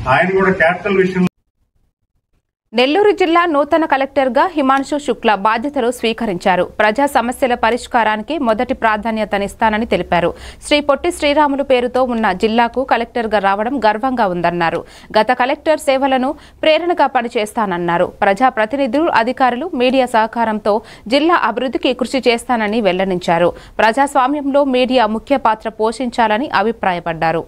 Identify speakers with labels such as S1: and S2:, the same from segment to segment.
S1: ఆయన కూడా క్యాపిటల్ విషయం.
S2: నెల్లూరు జిల్లా నూతన కలెక్టర్గా హిమాంశు శుక్లా బాధ్యతలు స్వీకరించారు. ప్రజా సమస్యల పరిష్కారానికి మొదటి ప్రాధాన్యతనిస్తానని తెలిపారు. శ్రీ పొట్టి శ్రీరాములు పేరుతో ఉన్న జిల్లాకు కలెక్టర్గా రావడం గర్వంగా ఉందన్నారు. గత కలెక్టర్ సేవలను ప్రేరణగా పనిచేస్తానన్నారు. ప్రజాప్రతినిధులు, అధికారులు, మీడియా సహకారంతో జిల్లా అభివృద్ధికి కృషి చేస్తానని వెల్లడించారు. ప్రజాస్వామ్యంలో మీడియా ముఖ్య పాత్ర పోషించాలని అభిప్రాయపడ్డారు.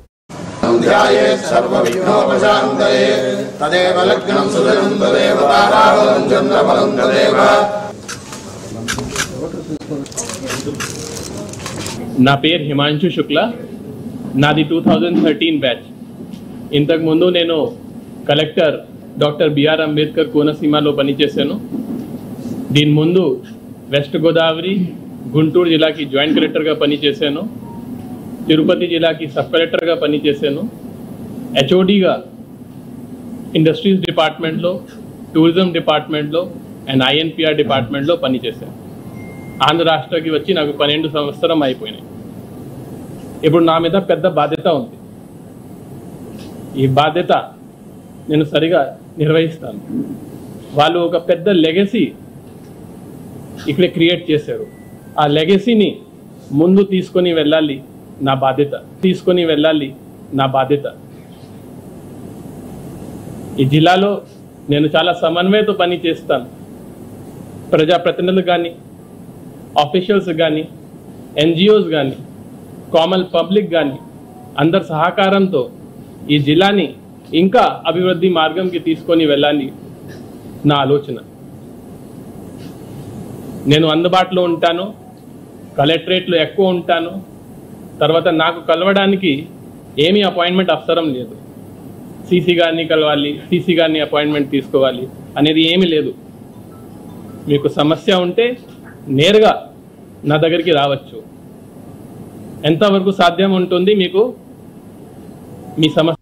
S3: నా పేరు హిమాంశు శుక్లా. నాది 2013 బ్యాచ్. ఇంతకు ముందు నేను కలెక్టర్ డాక్టర్ బిఆర్ అంబేద్కర్ కోనసీమలో పనిచేశాను. దీని ముందు వెస్ట్ గోదావరి, గుంటూరు జిల్లాకి జాయింట్ కలెక్టర్గా పనిచేశాను. తిరుపతి జిల్లాకి సబ్ కలెక్టర్గా పనిచేశాను. హెచ్ఓడిగా ఇండస్ట్రీస్ డిపార్ట్మెంట్లో, టూరిజం డిపార్ట్మెంట్లో అండ్ ఐఎన్పిఆర్ డిపార్ట్మెంట్లో పనిచేశాను. ఆంధ్ర రాష్ట్రానికి వచ్చి నాకు 12 సంవత్సరం అయిపోయినాయి. ఇప్పుడు నా మీద పెద్ద బాధ్యత ఉంది. ఈ బాధ్యత నేను సరిగా నిర్వహిస్తాను. వాళ్ళు ఒక పెద్ద లెగసీ ఇక్కడ క్రియేట్ చేశారు. ఆ లెగసీని ముందు తీసుకొని వెళ్ళాలి నా బాధ్యత. ఈ జిల్లాలో నేను చాలా సమన్వయంతో పని చేస్తాను. ప్రజాప్రతినిధులు కానీ, ఆఫీషియల్స్ కానీ, ఎన్జిఓస్ కానీ, కామన్ పబ్లిక్ కానీ అందరి సహకారంతో ఈ జిల్లాని ఇంకా అభివృద్ధి మార్గంకి తీసుకొని వెళ్ళాలి నా ఆలోచన. నేను అందుబాటులో ఉంటాను, కలెక్టరేట్లో ఎక్కువ ఉంటాను. తర్వాత నాకు కలవడానికి ఏమీ అపాయింట్మెంట్ అవసరం లేదు. సీసీ గారిని కలవాలి, సీసీ గారిని అపాయింట్మెంట్ తీసుకోవాలి అనేది ఏమీ లేదు. మీకు సమస్య ఉంటే నేరుగా నా దగ్గరికి రావచ్చు. ఎంతవరకు సాధ్యం ఉంటుంది మీకు మీ సమస్య